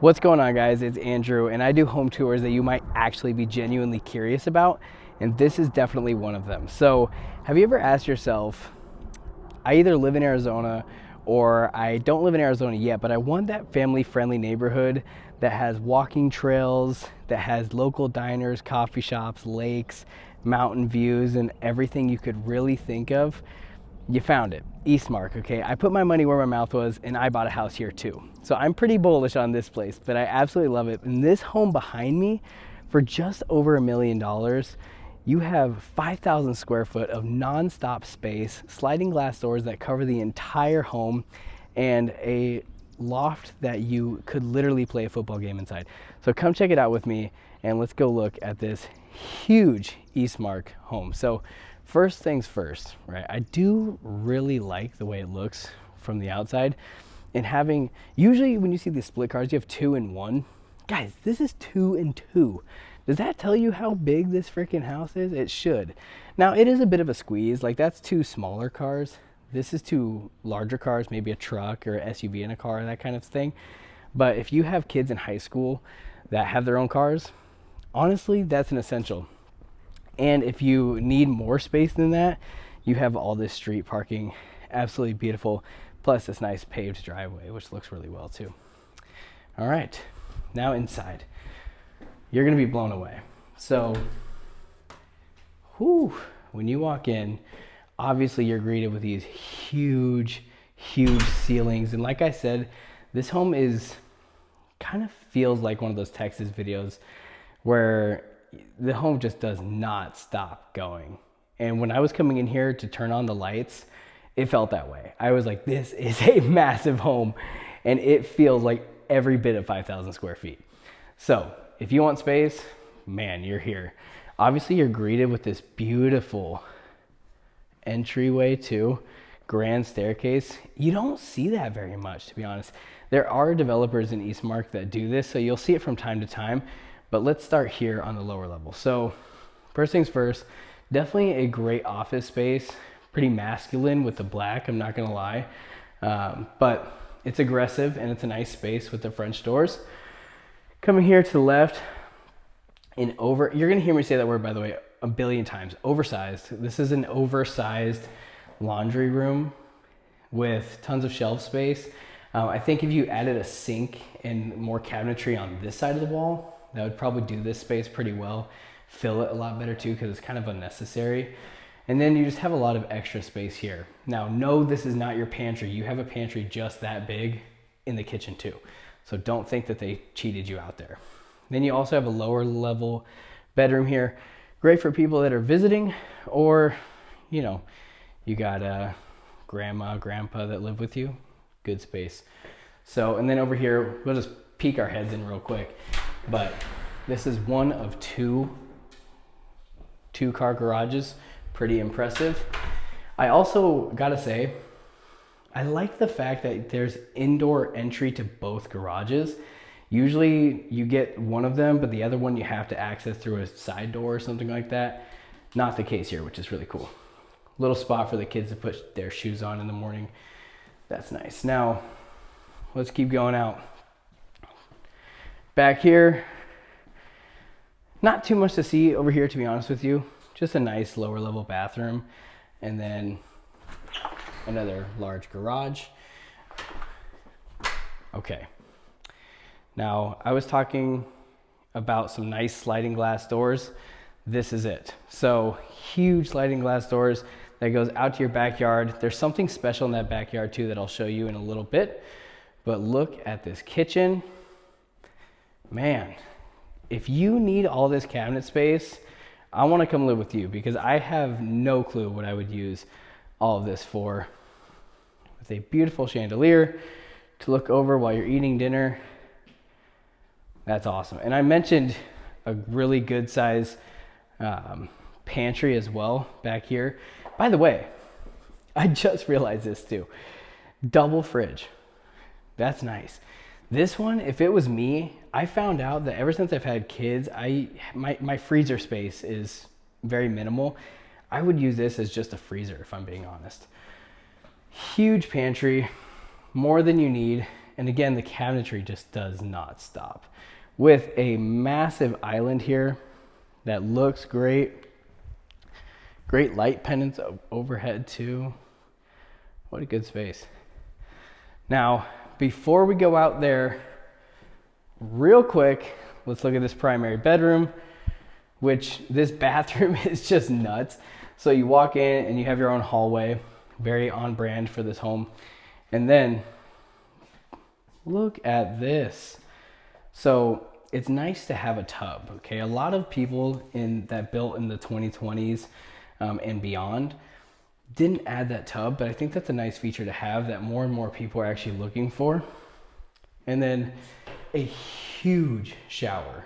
What's going on, guys? It's Andrew, and I do home tours that you might actually be genuinely curious about, and this is definitely one of them. So, have you ever asked yourself, I either live in Arizona or I don't live in Arizona yet, but I want that family-friendly neighborhood that has walking trails, that has local diners, coffee shops, lakes, mountain views, and everything you could really think of. You found it, Eastmark, okay? I put my money where my mouth was, and I bought a house here too. So I'm pretty bullish on this place, but I absolutely love it. And this home behind me, for just over $1 million, you have 5,000 square foot of non-stop space, sliding glass doors that cover the entire home, and a loft that you could literally play a football game inside. So come check it out with me, and let's go look at this huge Eastmark home. So first things first, right? I do really like the way it looks from the outside, and having, usually when you see these split cars, you have 2 and 1. Guys, this is 2 and 2. Does that tell you how big this freaking house is? It should. Now, it is a bit of a squeeze. Like, that's 2 smaller cars. This is 2 larger cars, maybe a truck or SUV in a car, that kind of thing. But if you have kids in high school that have their own cars, honestly, that's an essential. And if you need more space than that, you have all this street parking, absolutely beautiful, plus this nice paved driveway, which looks really well too. All right, now inside. You're gonna be blown away. So, when you walk in, obviously you're greeted with these huge ceilings. And like I said, this home kind of feels like one of those Texas videos where the home just does not stop going. And when I was coming in here to turn on the lights, it felt that way. I was like, this is a massive home, and it feels like every bit of 5,000 square feet. So if you want space, man, you're here. Obviously, you're greeted with this beautiful entryway too, grand staircase. You don't see that very much, to be honest. There are developers in Eastmark that do this, so you'll see it from time to time. But let's start here on the lower level. So first things first, definitely a great office space, pretty masculine with the black, I'm not gonna lie. But it's aggressive and it's a nice space with the French doors. Coming here to the left, you're gonna hear me say that word, by the way, a billion times, oversized. This is an oversized laundry room with tons of shelf space. I think if you added a sink and more cabinetry on this side of the wall, that would probably do this space pretty well. Fill it a lot better too, because it's kind of unnecessary. And then you just have a lot of extra space here. Now, no, this is not your pantry. You have a pantry just that big in the kitchen too. So don't think that they cheated you out there. Then you also have a lower level bedroom here. Great for people that are visiting, or, you got a grandma, grandpa that live with you. Good space. So, and then over here, we'll just peek our heads in real quick. But this is one of two car garages. Pretty impressive. I also gotta say, I like the fact that there's indoor entry to both garages. Usually you get one of them, but the other one you have to access through a side door or something like that. Not the case here, which is really cool. Little spot for the kids to put their shoes on in the morning. That's nice. Now, let's keep going out. Back here, not too much to see over here, to be honest with you. Just a nice lower level bathroom, and then another large garage. Okay. Now, I was talking about some nice sliding glass doors. This is it. So, huge sliding glass doors that goes out to your backyard. There's something special in that backyard too that I'll show you in a little bit. But look at this kitchen. Man, if you need all this cabinet space, I want to come live with you, because I have no clue what I would use all of this for. With a beautiful chandelier to look over while you're eating dinner. That's awesome. And I mentioned a really good size pantry as well back here. By the way, I just realized this too. Double fridge. That's nice. This one, if it was me, I found out that ever since I've had kids, my freezer space is very minimal. I would use this as just a freezer, if I'm being honest. Huge pantry, more than you need. And again, the cabinetry just does not stop. With a massive island here that looks great. Great light pendants overhead too. What a good space. Now, before we go out there, real quick, let's look at this primary bedroom, which this bathroom is just nuts. So you walk in and you have your own hallway, very on brand for this home. And then look at this. So it's nice to have a tub, okay? A lot of people that built in the 2020s and beyond didn't add that tub, but I think that's a nice feature to have that more and more people are actually looking for. And then a huge shower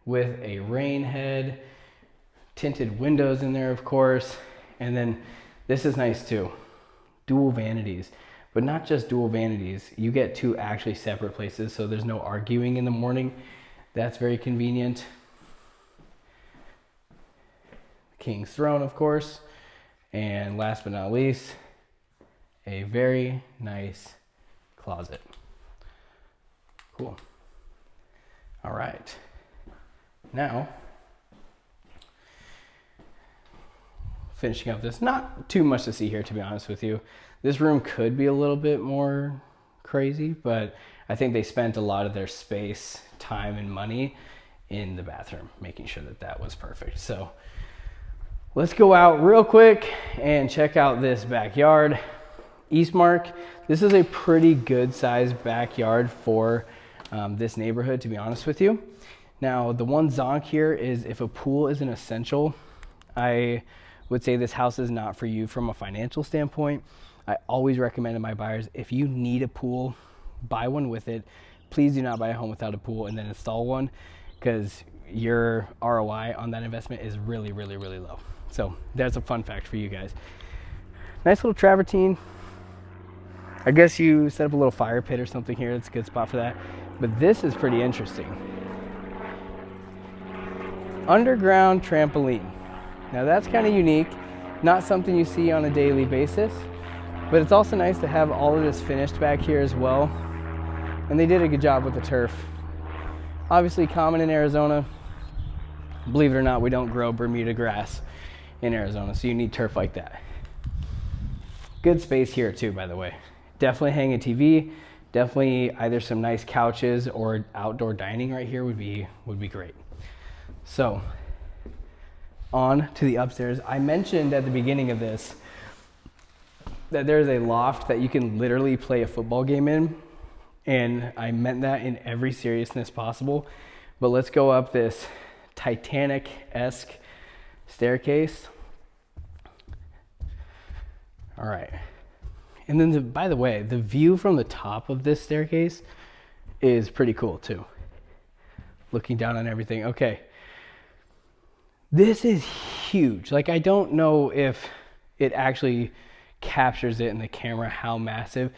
with a rain head, tinted windows in there, of course. And then this is nice too, dual vanities, but not just dual vanities. You get two actually separate places, so there's no arguing in the morning. That's very convenient. King's throne, of course. And last but not least, a very nice closet. Cool. All right. Now, finishing up this, not too much to see here, to be honest with you. This room could be a little bit more crazy, but I think they spent a lot of their space, time, and money in the bathroom, making sure that that was perfect. So let's go out real quick and check out this backyard. Eastmark, this is a pretty good sized backyard for this neighborhood, to be honest with you. Now, the one zonk here is if a pool is an essential, I would say this house is not for you from a financial standpoint. I always recommend to my buyers, if you need a pool, buy one with it. Please do not buy a home without a pool and then install one, because your ROI on that investment is really, really, really low. So that's a fun fact for you guys. Nice little travertine. I guess you set up a little fire pit or something here. It's a good spot for that. But this is pretty interesting. Underground trampoline. Now that's kind of unique. Not something you see on a daily basis. But it's also nice to have all of this finished back here as well. And they did a good job with the turf. Obviously common in Arizona. Believe it or not, we don't grow Bermuda grass in Arizona, so you need turf like that. Good space here too, by the way. Definitely hang a TV. Definitely either some nice couches or outdoor dining right here would be great. So on to the upstairs. I mentioned at the beginning of this that there's a loft that you can literally play a football game in, and I meant that in every seriousness possible. But let's go up this Titanic-esque staircase. All right. And then, by the way, the view from the top of this staircase is pretty cool too. Looking down on everything. Okay. This is huge. Like, I don't know if it actually captures it in the camera how massive.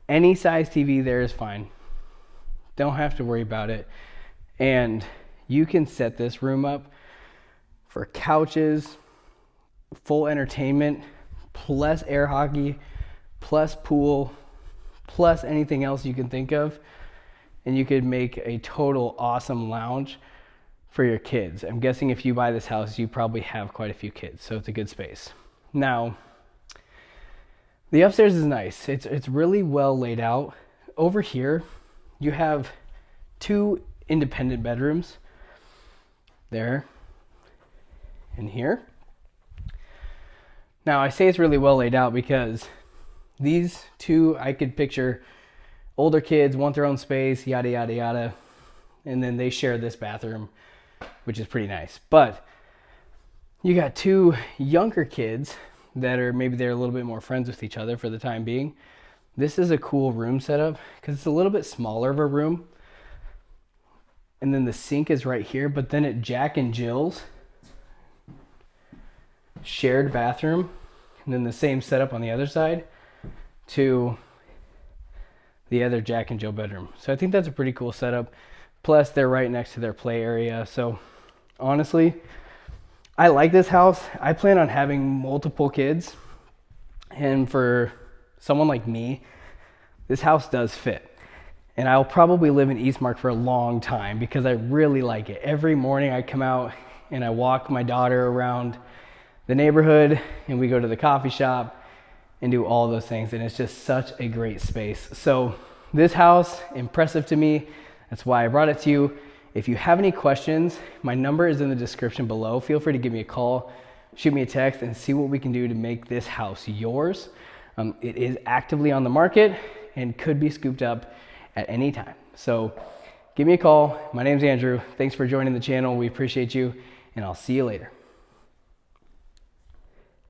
Any size TV there is fine. Don't have to worry about it. And you can set this room up for couches, full entertainment, plus air hockey, plus pool, plus anything else you can think of. And you could make a total awesome lounge for your kids. I'm guessing if you buy this house, you probably have quite a few kids, so it's a good space. Now, the upstairs is nice. It's really well laid out. Over here, you have two independent bedrooms. There and here. Now, I say it's really well laid out because these two, I could picture older kids want their own space, yada, yada, yada. And then they share this bathroom, which is pretty nice. But you got two younger kids that are maybe they're a little bit more friends with each other for the time being. This is a cool room setup because it's a little bit smaller of a room. And then the sink is right here, but then at Jack and Jill's shared bathroom, and then the same setup on the other side to the other Jack and Jill bedroom. So I think that's a pretty cool setup. Plus they're right next to their play area. So honestly, I like this house. I plan on having multiple kids. And for someone like me, this house does fit. And I'll probably live in Eastmark for a long time because I really like it. Every morning I come out and I walk my daughter around the neighborhood and we go to the coffee shop and do all those things. And it's just such a great space. So this house, impressive to me. That's why I brought it to you. If you have any questions, my number is in the description below. Feel free to give me a call, shoot me a text, and see what we can do to make this house yours. It is actively on the market and could be scooped up at any time. So give me a call. My name's Andrew. Thanks for joining the channel. We appreciate you, and I'll see you later.